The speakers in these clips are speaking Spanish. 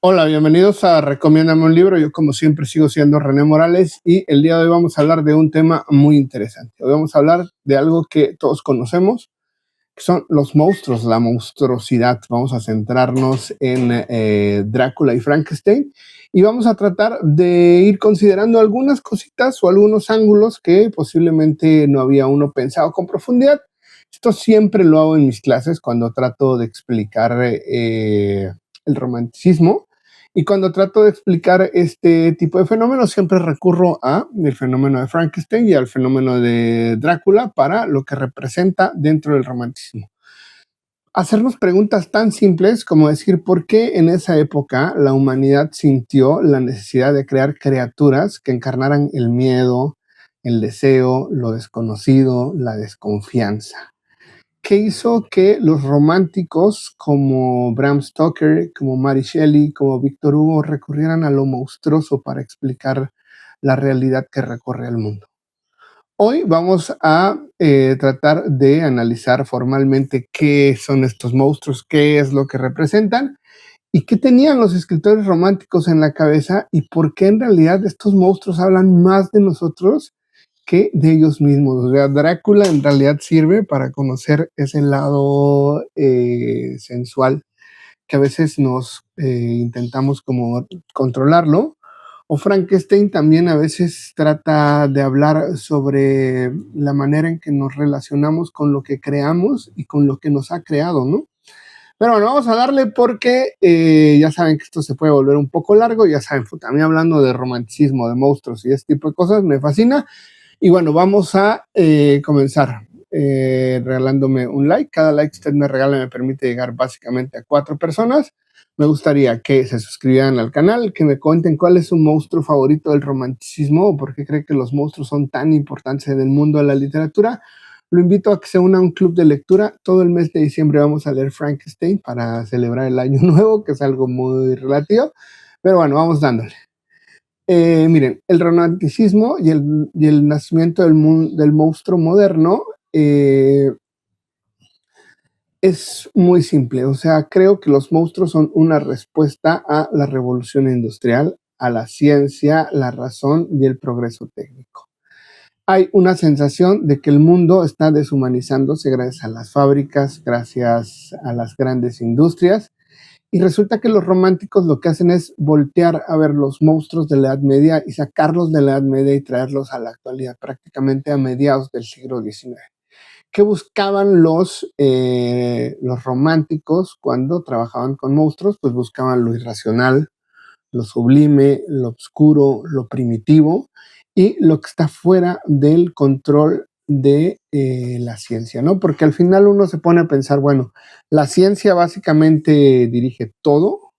Hola, bienvenidos a Recomiéndame un libro. Yo, como siempre, sigo siendo René Morales y el día de hoy vamos a hablar de un tema muy interesante. Hoy vamos a hablar de algo que todos conocemos, que son los monstruos, la monstruosidad. Vamos a centrarnos en Drácula y Frankenstein y vamos a tratar de ir considerando algunas cositas o algunos ángulos que posiblemente no había uno pensado con profundidad. Esto siempre lo hago en mis clases cuando trato de explicar el romanticismo. Y cuando trato de explicar este tipo de fenómenos, siempre recurro a el fenómeno de Frankenstein y al fenómeno de Drácula para lo que representa dentro del romanticismo. Hacernos preguntas tan simples como decir por qué en esa época la humanidad sintió la necesidad de crear criaturas que encarnaran el miedo, el deseo, lo desconocido, la desconfianza. ¿Qué hizo que los románticos como Bram Stoker, como Mary Shelley, como Víctor Hugo recurrieran a lo monstruoso para explicar la realidad que recorre el mundo? Hoy vamos a tratar de analizar formalmente qué son estos monstruos, qué es lo que representan y qué tenían los escritores románticos en la cabeza y por qué en realidad estos monstruos hablan más de nosotros que de ellos mismos. O sea, Drácula en realidad sirve para conocer ese lado sensual que a veces nos intentamos como controlarlo. O Frankenstein también a veces trata de hablar sobre la manera en que nos relacionamos con lo que creamos y con lo que nos ha creado, ¿no? Pero bueno, vamos a darle porque ya saben que esto se puede volver un poco largo, ya saben, también hablando de romanticismo, de monstruos y este tipo de cosas, me fascina. Y bueno, vamos a comenzar regalándome un like. Cada like que usted me regala me permite llegar básicamente a 4 personas. Me gustaría que se suscribieran al canal, que me cuenten cuál es su monstruo favorito del romanticismo o por qué cree que los monstruos son tan importantes en el mundo de la literatura. Lo invito a que se una a un club de lectura. Todo el mes de diciembre vamos a leer Frankenstein para celebrar el año nuevo, que es algo muy relativo. Pero bueno, vamos dándole. Miren, el romanticismo y el nacimiento del monstruo moderno es muy simple. O sea, creo que los monstruos son una respuesta a la revolución industrial, a la ciencia, la razón y el progreso técnico. Hay una sensación de que el mundo está deshumanizándose gracias a las fábricas, gracias a las grandes industrias. Y resulta que los románticos lo que hacen es voltear a ver los monstruos de la Edad Media y sacarlos de la Edad Media y traerlos a la actualidad, prácticamente a mediados del siglo XIX. ¿Qué buscaban los románticos cuando trabajaban con monstruos? Pues buscaban lo irracional, lo sublime, lo oscuro, lo primitivo y lo que está fuera del control de la ciencia, ¿no? Porque al final uno se pone a pensar, bueno, la ciencia básicamente dirige todo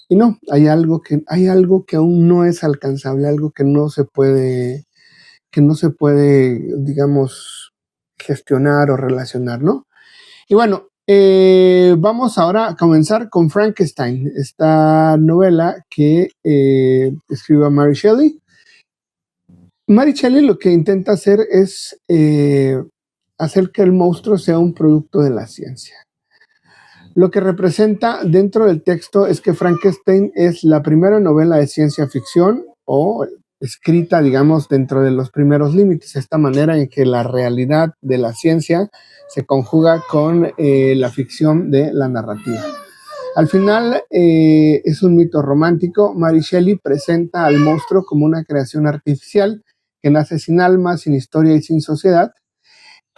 y no, hay algo que aún no es alcanzable, algo que no se puede, digamos, gestionar o relacionar, ¿no? Y bueno, vamos ahora a comenzar con Frankenstein, esta novela que escribió Mary Shelley. Mary Shelley lo que intenta hacer es hacer que el monstruo sea un producto de la ciencia. Lo que representa dentro del texto es que Frankenstein es la primera novela de ciencia ficción o escrita, digamos, dentro de los primeros límites, esta manera en que la realidad de la ciencia se conjuga con la ficción de la narrativa. Al final es un mito romántico. Mary Shelley presenta al monstruo como una creación artificial que nace sin alma, sin historia y sin sociedad,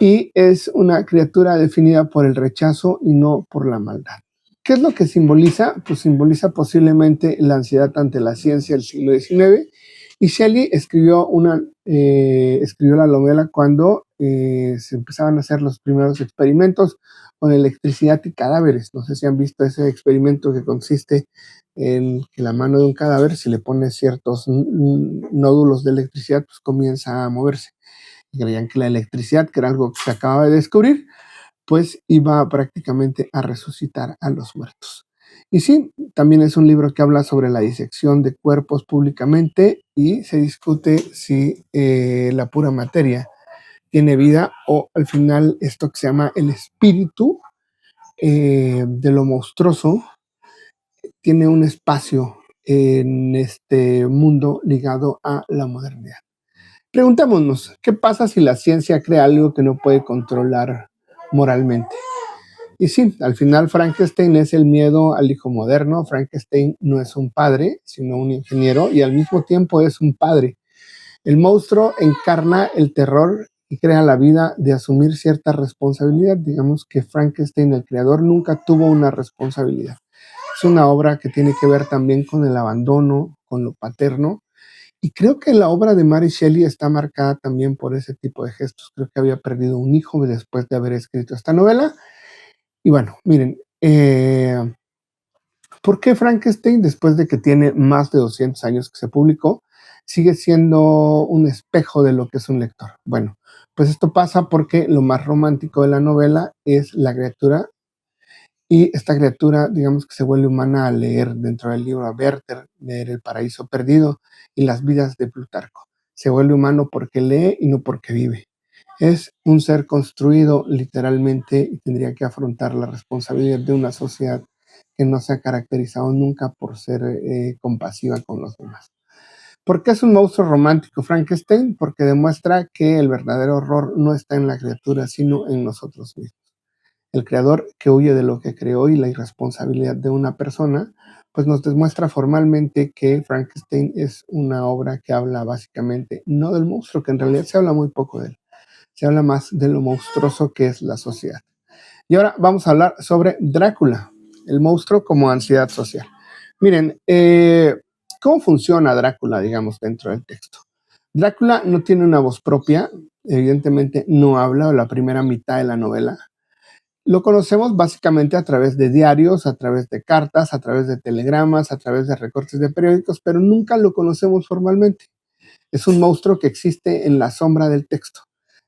y es una criatura definida por el rechazo y no por la maldad. ¿Qué es lo que simboliza? Pues simboliza posiblemente la ansiedad ante la ciencia del siglo XIX. Y Shelley escribió la novela cuando se empezaban a hacer los primeros experimentos con electricidad y cadáveres. No sé si han visto ese experimento que consiste en que la mano de un cadáver, si le pones ciertos nódulos de electricidad, pues comienza a moverse. Y creían que la electricidad, que era algo que se acababa de descubrir, pues iba prácticamente a resucitar a los muertos. Y sí, también es un libro que habla sobre la disección de cuerpos públicamente y se discute si la pura materia tiene vida o al final esto que se llama el espíritu de lo monstruoso tiene un espacio en este mundo ligado a la modernidad. Preguntémonos, ¿qué pasa si la ciencia crea algo que no puede controlar moralmente? Y sí, al final Frankenstein es el miedo al hijo moderno. Frankenstein no es un padre, sino un ingeniero, y al mismo tiempo es un padre. El monstruo encarna el terror y crea la vida de asumir cierta responsabilidad. Digamos que Frankenstein, el creador, nunca tuvo una responsabilidad. Es una obra que tiene que ver también con el abandono, con lo paterno, y creo que la obra de Mary Shelley está marcada también por ese tipo de gestos. Creo que había perdido un hijo después de haber escrito esta novela. Y bueno, miren, ¿por qué Frankenstein, después de que tiene más de 200 años que se publicó, sigue siendo un espejo de lo que es un lector? Bueno, pues esto pasa porque lo más romántico de la novela es la criatura, y esta criatura, digamos que se vuelve humana al leer dentro del libro a Werther, leer El paraíso perdido y las vidas de Plutarco. Se vuelve humano porque lee y no porque vive. Es un ser construido literalmente y tendría que afrontar la responsabilidad de una sociedad que no se ha caracterizado nunca por ser compasiva con los demás. ¿Por qué es un monstruo romántico Frankenstein? Porque demuestra que el verdadero horror no está en la criatura, sino en nosotros mismos. El creador que huye de lo que creó y la irresponsabilidad de una persona, pues nos demuestra formalmente que Frankenstein es una obra que habla básicamente no del monstruo, que en realidad se habla muy poco de él, se habla más de lo monstruoso que es la sociedad. Y ahora vamos a hablar sobre Drácula, el monstruo como ansiedad social. Miren, ¿cómo funciona Drácula, digamos, dentro del texto? Drácula no tiene una voz propia, evidentemente no habla la primera mitad de la novela. Lo conocemos básicamente a través de diarios, a través de cartas, a través de telegramas, a través de recortes de periódicos, pero nunca lo conocemos formalmente. Es un monstruo que existe en la sombra del texto.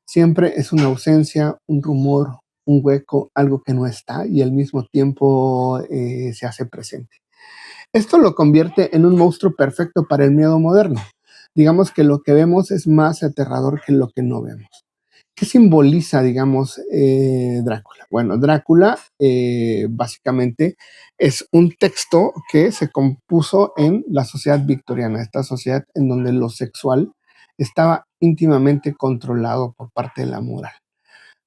Siempre es una ausencia, un rumor, un hueco, algo que no está y al mismo tiempo se hace presente. Esto lo convierte en un monstruo perfecto para el miedo moderno. Digamos que lo que vemos es más aterrador que lo que no vemos. ¿Qué simboliza, digamos, Drácula? Bueno, Drácula básicamente es un texto que se compuso en la sociedad victoriana, esta sociedad en donde lo sexual estaba íntimamente controlado por parte de la moral.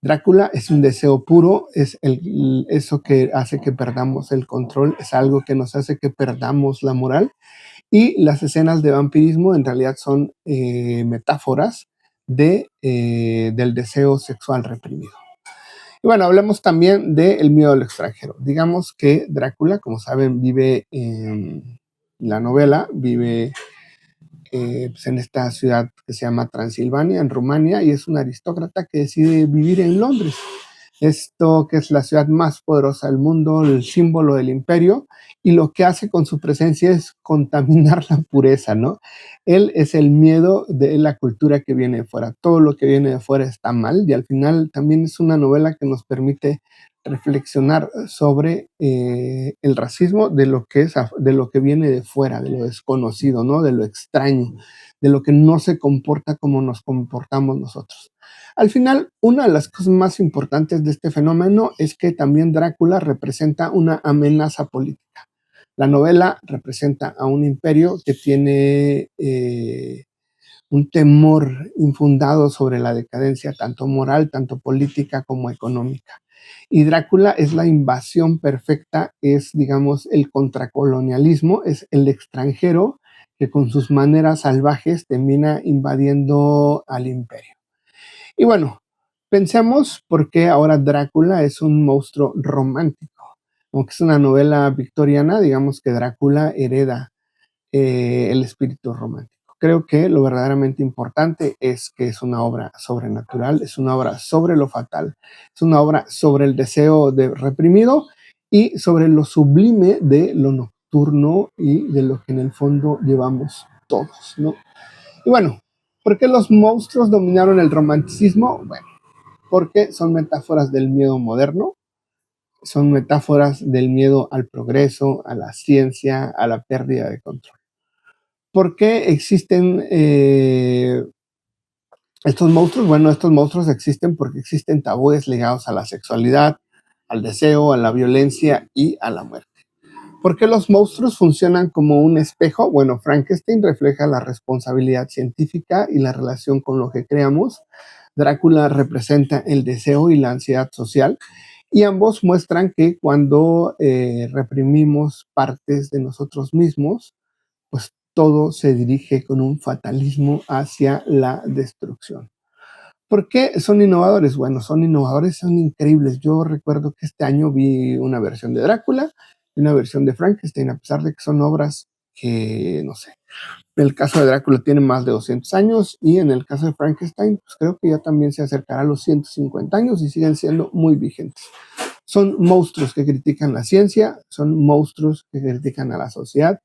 Drácula es un deseo puro, es eso que hace que perdamos el control, es algo que nos hace que perdamos la moral, y las escenas de vampirismo en realidad son metáforas del deseo sexual reprimido. Y bueno, hablemos también del miedo al extranjero. Digamos que Drácula, como saben, vive en la novela, vive pues en esta ciudad que se llama Transilvania, en Rumania, y es un aristócrata que decide vivir en Londres. Esto que es la ciudad más poderosa del mundo, el símbolo del imperio, y lo que hace con su presencia es contaminar la pureza, ¿no? Él es el miedo de la cultura que viene de fuera. Todo lo que viene de fuera está mal, y al final también es una novela que nos permite reflexionar sobre el racismo de lo que es, de lo que viene de fuera, de lo desconocido, ¿no? De lo extraño, de lo que no se comporta como nos comportamos nosotros. Al final, una de las cosas más importantes de este fenómeno es que también Drácula representa una amenaza política. La novela representa a un imperio que tiene un temor infundado sobre la decadencia, tanto moral, tanto política como económica. Y Drácula es la invasión perfecta, es, digamos, el contracolonialismo, es el extranjero que con sus maneras salvajes termina invadiendo al imperio. Y bueno, pensemos por qué ahora Drácula es un monstruo romántico. Aunque es una novela victoriana, digamos que Drácula hereda el espíritu romántico. Creo que lo verdaderamente importante es que es una obra sobrenatural, es una obra sobre lo fatal, es una obra sobre el deseo de reprimido y sobre lo sublime de lo nocturno y de lo que en el fondo llevamos todos, ¿no? Y bueno, ¿por qué los monstruos dominaron el romanticismo? Bueno, porque son metáforas del miedo moderno, son metáforas del miedo al progreso, a la ciencia, a la pérdida de control. ¿Por qué existen estos monstruos? Bueno, estos monstruos existen porque existen tabúes ligados a la sexualidad, al deseo, a la violencia y a la muerte. ¿Por qué los monstruos funcionan como un espejo? Bueno, Frankenstein refleja la responsabilidad científica y la relación con lo que creamos. Drácula representa el deseo y la ansiedad social. Y ambos muestran que cuando reprimimos partes de nosotros mismos, pues todo se dirige con un fatalismo hacia la destrucción. ¿Por qué son innovadores? Bueno, son innovadores, son increíbles. Yo recuerdo que este año vi una versión de Drácula y una versión de Frankenstein, a pesar de que son obras que, no sé, el caso de Drácula tiene más de 200 años y en el caso de Frankenstein, pues creo que ya también se acercará a los 150 años y siguen siendo muy vigentes. Son monstruos que critican la ciencia, son monstruos que critican a la sociedad,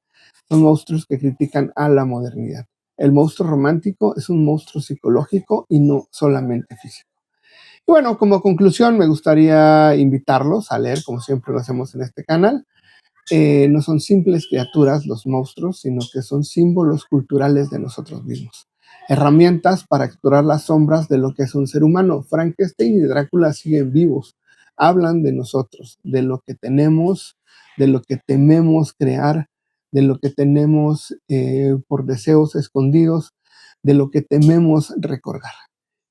son monstruos que critican a la modernidad. El monstruo romántico es un monstruo psicológico y no solamente físico. Y bueno, como conclusión, me gustaría invitarlos a leer, como siempre lo hacemos en este canal. No son simples criaturas los monstruos, sino que son símbolos culturales de nosotros mismos. Herramientas para explorar las sombras de lo que es un ser humano. Frankenstein y Drácula siguen vivos. Hablan de nosotros, de lo que tenemos, de lo que tememos crear, de lo que tenemos por deseos escondidos, de lo que tememos recordar.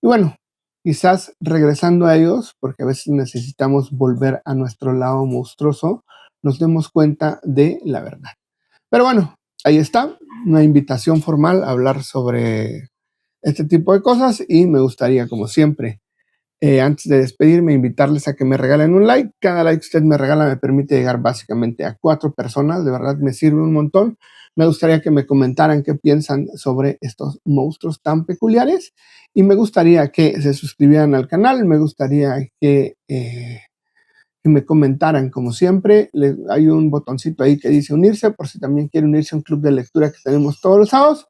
Y bueno, quizás regresando a ellos, porque a veces necesitamos volver a nuestro lado monstruoso, nos demos cuenta de la verdad. Pero bueno, ahí está, una invitación formal a hablar sobre este tipo de cosas y me gustaría, como siempre, antes de despedirme, invitarles a que me regalen un like. Cada like que usted me regala me permite llegar básicamente a 4 personas, de verdad me sirve un montón. Me gustaría que me comentaran qué piensan sobre estos monstruos tan peculiares y me gustaría que se suscribieran al canal, me gustaría que me comentaran, como siempre. Hay un botoncito ahí que dice unirse, por si también quiere unirse a un club de lectura que tenemos todos los sábados.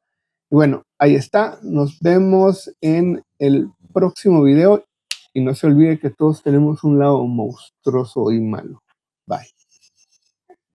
Y bueno, ahí está. Nos vemos en el próximo video. Y no se olvide que todos tenemos un lado monstruoso y malo. Bye.